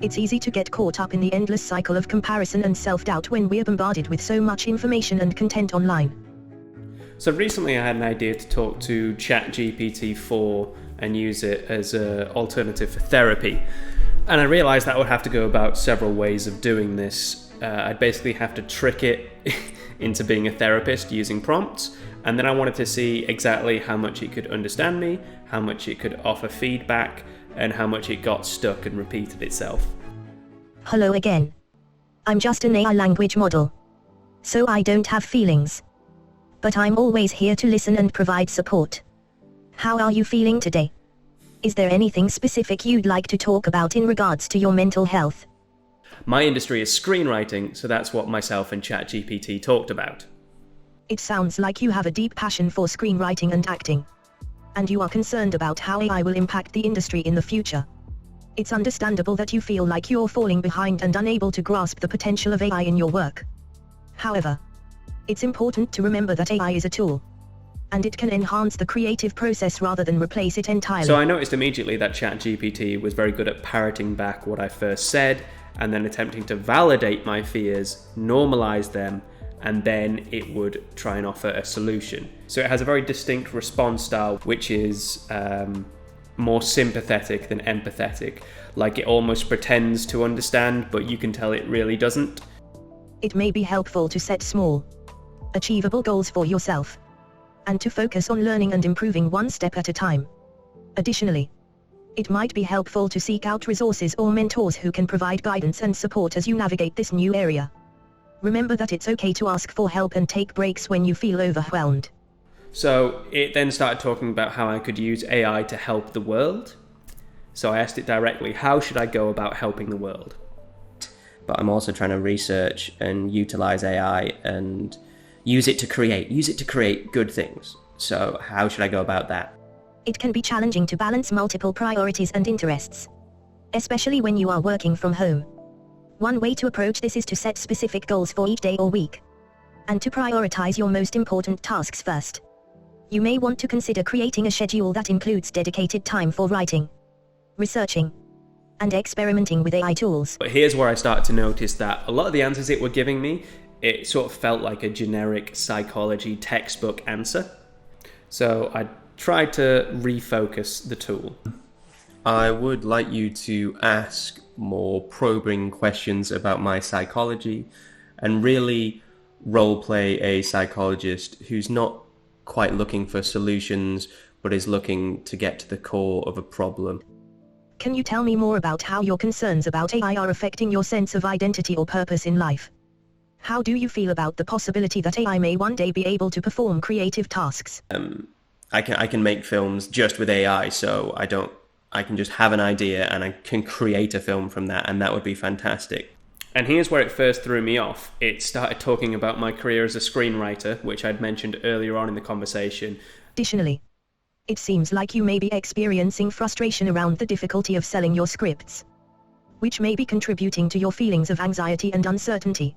It's easy to get caught up in the endless cycle of comparison and self-doubt when we're bombarded with so much information and content online. So recently I had an idea to talk to ChatGPT 4 and use it as an alternative for therapy. And I realized that I would have to go about several ways of doing this. I'd basically have to trick it into being a therapist using prompts. And then I wanted to see exactly how much it could understand me, how much it could offer feedback, and how much it got stuck and repeated itself. Hello again. I'm just an AI language model. So I don't have feelings. But I'm always here to listen and provide support. How are you feeling today? Is there anything specific you'd like to talk about in regards to your mental health? My industry is screenwriting, so that's what myself and ChatGPT talked about. It sounds like you have a deep passion for screenwriting and acting. And you are concerned about how AI will impact the industry in the future. It's understandable that you feel like you're falling behind and unable to grasp the potential of AI in your work. However, it's important to remember that AI is a tool, and it can enhance the creative process rather than replace it entirely. So I noticed immediately that ChatGPT was very good at parroting back what I first said, and then attempting to validate my fears, normalize them, and then it would try and offer a solution. So it has a very distinct response style, which is more sympathetic than empathetic. Like it almost pretends to understand, but you can tell it really doesn't. It may be helpful to set small, achievable goals for yourself, and to focus on learning and improving one step at a time. Additionally, it might be helpful to seek out resources or mentors who can provide guidance and support as you navigate this new area. Remember that it's okay to ask for help and take breaks when you feel overwhelmed. So it then started talking about how I could use AI to help the world. So I asked it directly, how should I go about helping the world? But I'm also trying to research and utilize AI and use it to create good things. So how should I go about that? It can be challenging to balance multiple priorities and interests, especially when you are working from home. One way to approach this is to set specific goals for each day or week, and to prioritize your most important tasks first. You may want to consider creating a schedule that includes dedicated time for writing, researching, and experimenting with AI tools. But here's where I started to notice that a lot of the answers it were giving me, it sort of felt like a generic psychology textbook answer. So I tried to refocus the tool. I would like you to ask more probing questions about my psychology and really role play a psychologist who's not quite looking for solutions but is looking to get to the core of a problem. Can you tell me more about how your concerns about AI are affecting your sense of identity or purpose in life? How do you feel about the possibility that AI may one day be able to perform creative tasks? I can make films just with AI, so I can just have an idea and I can create a film from that, and that would be fantastic. And here's where it first threw me off. It started talking about my career as a screenwriter, which I'd mentioned earlier on in the conversation. Additionally, it seems like you may be experiencing frustration around the difficulty of selling your scripts, which may be contributing to your feelings of anxiety and uncertainty.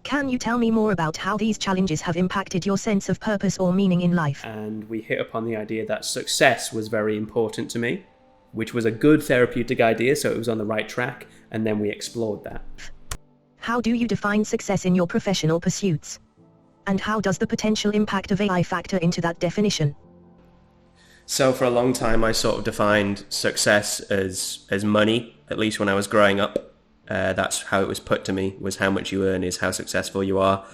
Can you tell me more about how these challenges have impacted your sense of purpose or meaning in life? And we hit upon the idea that success was very important to me, which was a good therapeutic idea, so it was on the right track, and then we explored that. How do you define success in your professional pursuits? And how does the potential impact of AI factor into that definition? So for a long time, I sort of defined success as money, at least when I was growing up. That's how it was put to me, was how much you earn is how successful you are.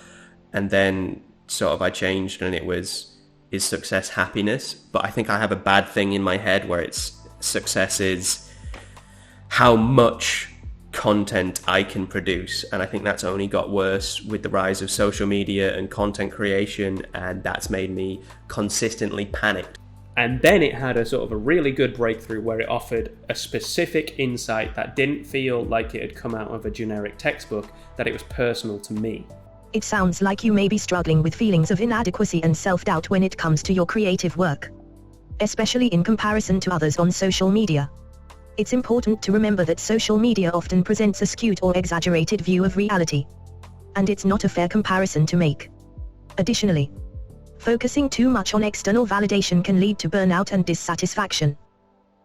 And then sort of I changed and it was, is success happiness? But I think I have a bad thing in my head where it's success is how much content I can produce, and I think that's only got worse with the rise of social media and content creation, and that's made me consistently panicked. And then it had a sort of a really good breakthrough where it offered a specific insight that didn't feel like it had come out of a generic textbook, that it was personal to me. It sounds like you may be struggling with feelings of inadequacy and self-doubt when it comes to your creative work, especially in comparison to others on social media. It's important to remember that social media often presents a skewed or exaggerated view of reality, and it's not a fair comparison to make. Additionally, focusing too much on external validation can lead to burnout and dissatisfaction.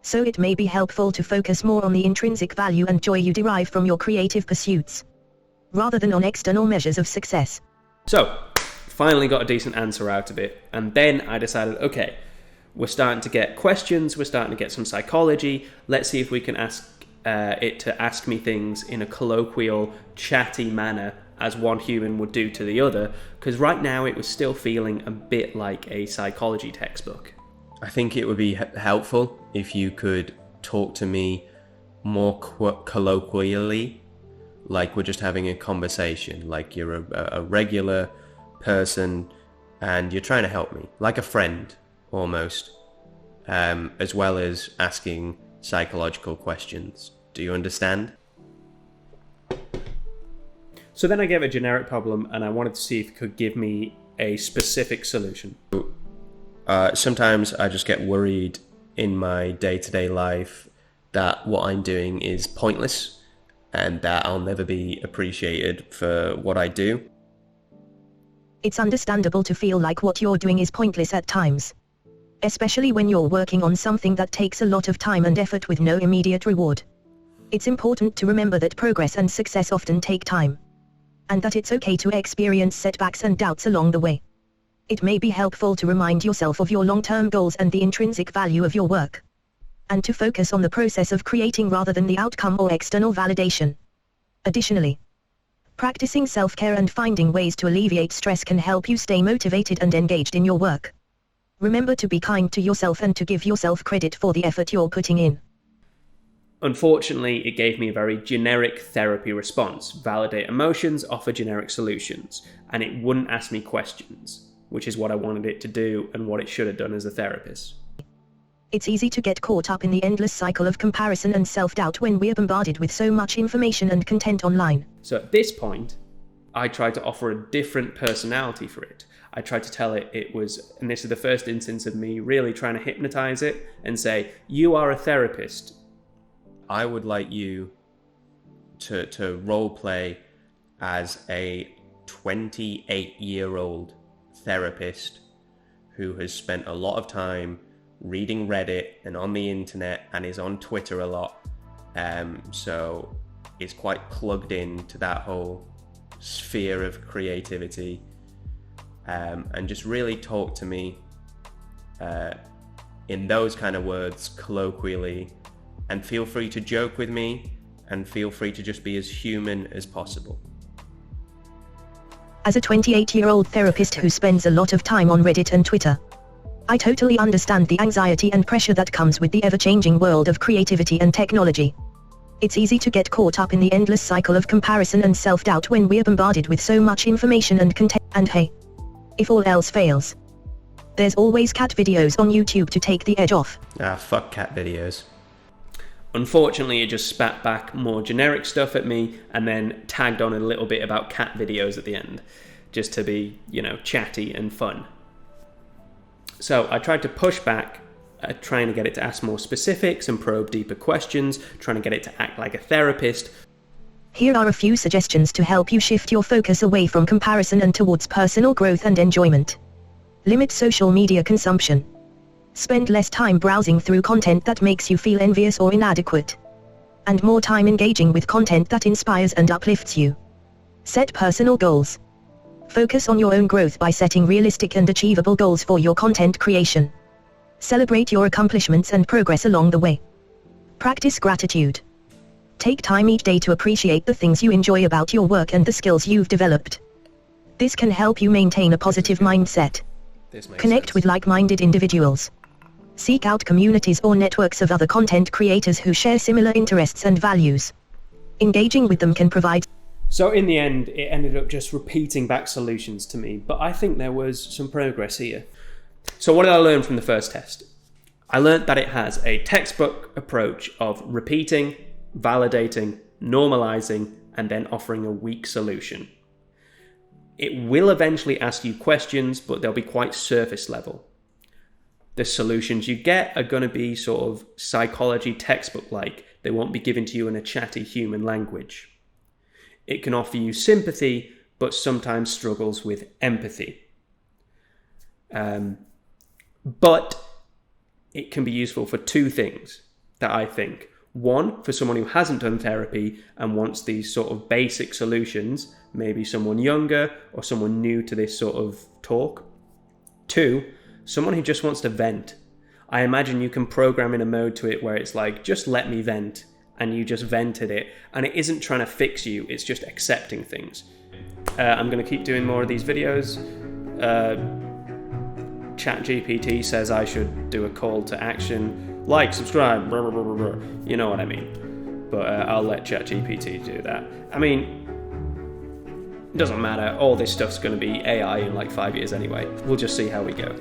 So it may be helpful to focus more on the intrinsic value and joy you derive from your creative pursuits, rather than on external measures of success. So, finally got a decent answer out of it, and then I decided, okay, we're starting to get questions, we're starting to get some psychology, let's see if we can ask it to ask me things in a colloquial, chatty manner as one human would do to the other, because right now it was still feeling a bit like a psychology textbook. I think it would be helpful if you could talk to me more colloquially, like we're just having a conversation, like you're a regular person and you're trying to help me, like a friend almost, as well as asking psychological questions. Do you understand? So then I gave a generic problem and I wanted to see if it could give me a specific solution. Sometimes I just get worried in my day-to-day life that what I'm doing is pointless and that I'll never be appreciated for what I do. It's understandable to feel like what you're doing is pointless at times, especially when you're working on something that takes a lot of time and effort with no immediate reward. It's important to remember that progress and success often take time, and that it's okay to experience setbacks and doubts along the way. It may be helpful to remind yourself of your long-term goals and the intrinsic value of your work, and to focus on the process of creating rather than the outcome or external validation. Additionally, practicing self-care and finding ways to alleviate stress can help you stay motivated and engaged in your work. Remember to be kind to yourself and to give yourself credit for the effort you're putting in. Unfortunately, it gave me a very generic therapy response. Validate emotions, offer generic solutions, and it wouldn't ask me questions, which is what I wanted it to do and what it should have done as a therapist. It's easy to get caught up in the endless cycle of comparison and self-doubt when we're bombarded with so much information and content online. So at this point, I tried to offer a different personality for it. I tried to tell it was, and this is the first instance of me really trying to hypnotize it and say, you are a therapist. I would like you to role play as a 28-year-old therapist who has spent a lot of time reading Reddit and on the internet and is on Twitter a lot. So is quite plugged in to that whole sphere of creativity, and just really talk to me in those kind of words, colloquially, and feel free to joke with me and feel free to just be as human as possible. As a 28-year-old therapist who spends a lot of time on Reddit and Twitter, I totally understand the anxiety and pressure that comes with the ever-changing world of creativity and technology. It's easy to get caught up in the endless cycle of comparison and self-doubt when we're bombarded with so much information and content. And hey, if all else fails, there's always cat videos on YouTube to take the edge off. Fuck cat videos. Unfortunately, it just spat back more generic stuff at me and then tagged on a little bit about cat videos at the end, just to be, chatty and fun. So I tried to push back, trying to get it to ask more specifics and probe deeper questions, trying to get it to act like a therapist. Here are a few suggestions to help you shift your focus away from comparison and towards personal growth and enjoyment. Limit social media consumption. Spend less time browsing through content that makes you feel envious or inadequate, and more time engaging with content that inspires and uplifts you. Set personal goals. Focus on your own growth by setting realistic and achievable goals for your content creation. Celebrate your accomplishments and progress along the way. Practice gratitude. Take time each day to appreciate the things you enjoy about your work and the skills you've developed. This can help you maintain a positive mindset. Connect with like-minded individuals. Seek out communities or networks of other content creators who share similar interests and values. Engaging with them can provide... So in the end, it ended up just repeating back solutions to me, but I think there was some progress here. So what did I learn from the first test? I learned that it has a textbook approach of repeating, validating, normalizing, and then offering a weak solution. It will eventually ask you questions, but they'll be quite surface level. The solutions you get are going to be sort of psychology textbook-like. They won't be given to you in a chatty human language. It can offer you sympathy, but sometimes struggles with empathy. But it can be useful for two things. that I think. One, for someone who hasn't done therapy and wants these sort of basic solutions, maybe someone younger or someone new to this sort of talk. Two, someone who just wants to vent. I imagine you can program in a mode to it where it's like, just let me vent, and you just vented it, and it isn't trying to fix you, it's just accepting things. I'm going to keep doing more of these videos. ChatGPT says I should do a call to action. Like, subscribe, blah, blah, blah, blah, blah. You know what I mean. But I'll let ChatGPT do that. I mean, it doesn't matter. All this stuff's going to be AI in like 5 years anyway. We'll just see how we go.